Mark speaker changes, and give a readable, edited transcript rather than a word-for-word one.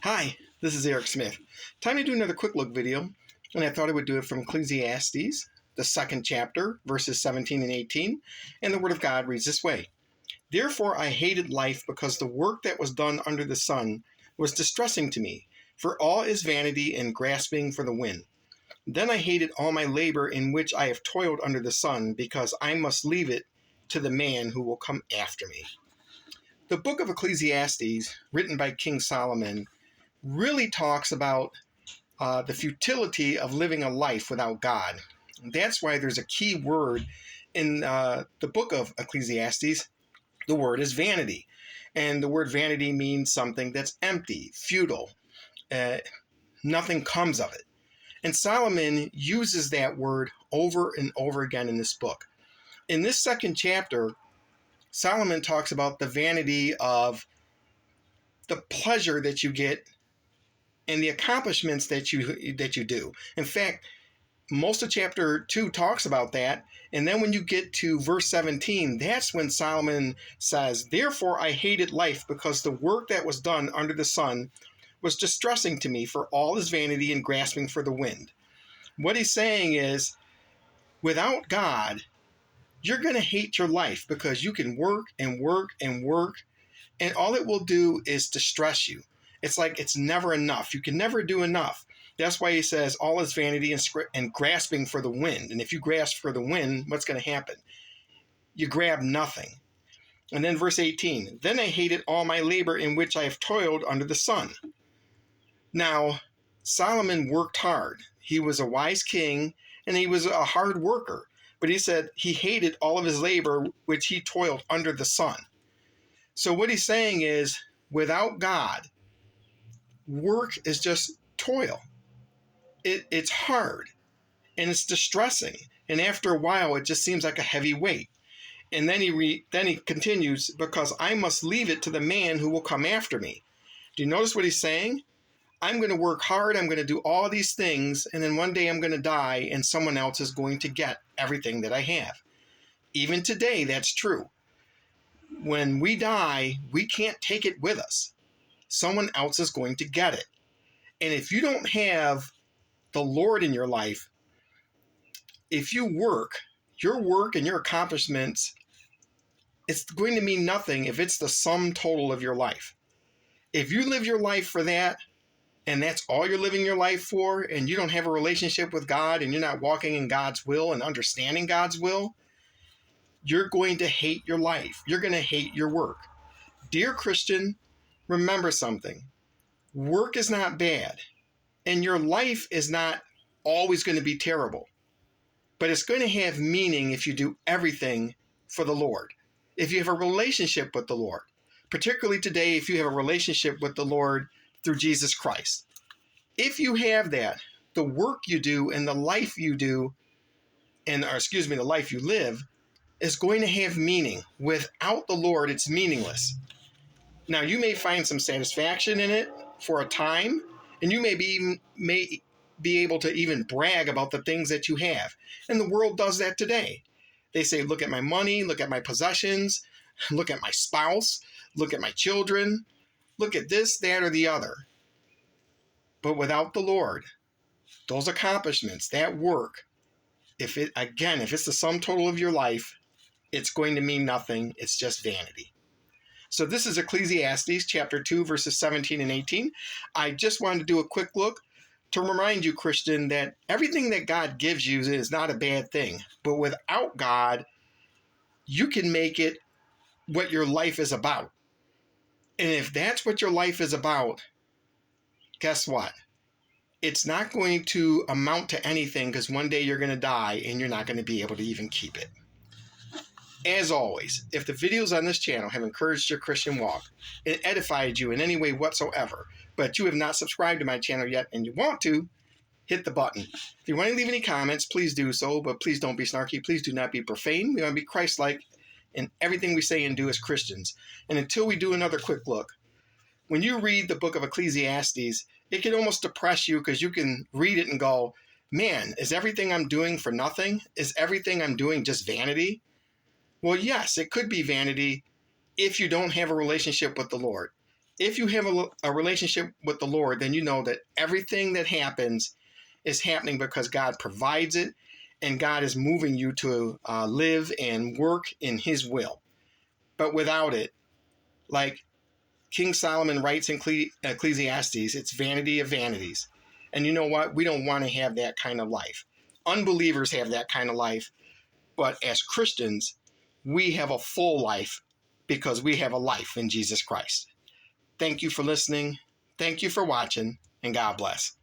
Speaker 1: Hi, this is Eric Smith. Time to do another quick look video, and I thought I would do it from Ecclesiastes, the second chapter, verses 17 and 18, and the Word of God reads this way. Therefore I hated life because the work that was done under the sun was distressing to me, for all is vanity and grasping for the wind. Then I hated all my labor in which I have toiled under the sun, because I must leave it to the man who will come after me. The book of Ecclesiastes, written by King Solomon, really talks about the futility of living a life without God. That's why there's a key word in the book of Ecclesiastes. The word is vanity. And the word vanity means something that's empty, futile. Nothing comes of it. And Solomon uses that word over and over again in this book. In this second chapter, Solomon talks about the vanity of the pleasure that you get and the accomplishments that you do. In fact, most of chapter 2 talks about that. And then when you get to verse 17, that's when Solomon says, Therefore I hated life because the work that was done under the sun was distressing to me, for all is vanity and grasping for the wind. What he's saying is, without God, you're going to hate your life because you can work and work and work, and all it will do is distress you. It's like it's never enough. You can never do enough. That's why he says all is vanity and grasping for the wind. And if you grasp for the wind, what's going to happen? You grab nothing. And then verse 18, Then I hated all my labor in which I have toiled under the sun. Now, Solomon worked hard. He was a wise king, and he was a hard worker. But he said he hated all of his labor which he toiled under the sun. So what he's saying is, without God, work is just toil. It's hard, and it's distressing. And after a while, it just seems like a heavy weight. And then he continues, because I must leave it to the man who will come after me. Do you notice what he's saying? I'm going to work hard. I'm going to do all these things. And then one day I'm going to die, and someone else is going to get everything that I have. Even today, that's true. When we die, we can't take it with us. Someone else is going to get it. And if you don't have the Lord in your life, if you work, your work and your accomplishments, it's going to mean nothing if it's the sum total of your life. If you live your life for that, and that's all you're living your life for, and you don't have a relationship with God, and you're not walking in God's will and understanding God's will, you're going to hate your life. You're going to hate your work. Dear Christian, remember something. Work is not bad, and your life is not always going to be terrible. But it's going to have meaning if you do everything for the Lord. If you have a relationship with the Lord, particularly today, if you have a relationship with the Lord through Jesus Christ. If you have that, the work you do and the life you do, the life you live, is going to have meaning. Without the Lord, it's meaningless. Now, you may find some satisfaction in it for a time, and you may be able to even brag about the things that you have. And the world does that today. They say, look at my money, look at my possessions, look at my spouse, look at my children, look at this, that, or the other. But without the Lord, those accomplishments, that work, if it's the sum total of your life, it's going to mean nothing. It's just vanity. So this is Ecclesiastes chapter 2, verses 17 and 18. I just wanted to do a quick look to remind you, Christian, that everything that God gives you is not a bad thing. But without God, you can make it what your life is about. And if that's what your life is about, guess what? It's not going to amount to anything, because one day you're going to die and you're not going to be able to even keep it. As always, if the videos on this channel have encouraged your Christian walk and edified you in any way whatsoever, but you have not subscribed to my channel yet and you want to, hit the button. If you want to leave any comments, please do so, but please don't be snarky. Please do not be profane. We want to be Christ-like in everything we say and do as Christians. And until we do another quick look, when you read the book of Ecclesiastes, it can almost depress you, because you can read it and go, man, is everything I'm doing for nothing? Is everything I'm doing just vanity? Well, yes, it could be vanity if you don't have a relationship with the Lord. If you have a relationship with the Lord, then you know that everything that happens is happening because God provides it, and God is moving you to live and work in His will. But without it, like King Solomon writes in Ecclesiastes, it's vanity of vanities. And you know what? We don't want to have that kind of life. Unbelievers have that kind of life. But as Christians, we have a full life because we have a life in Jesus Christ. Thank you for listening. Thank you for watching, and God bless.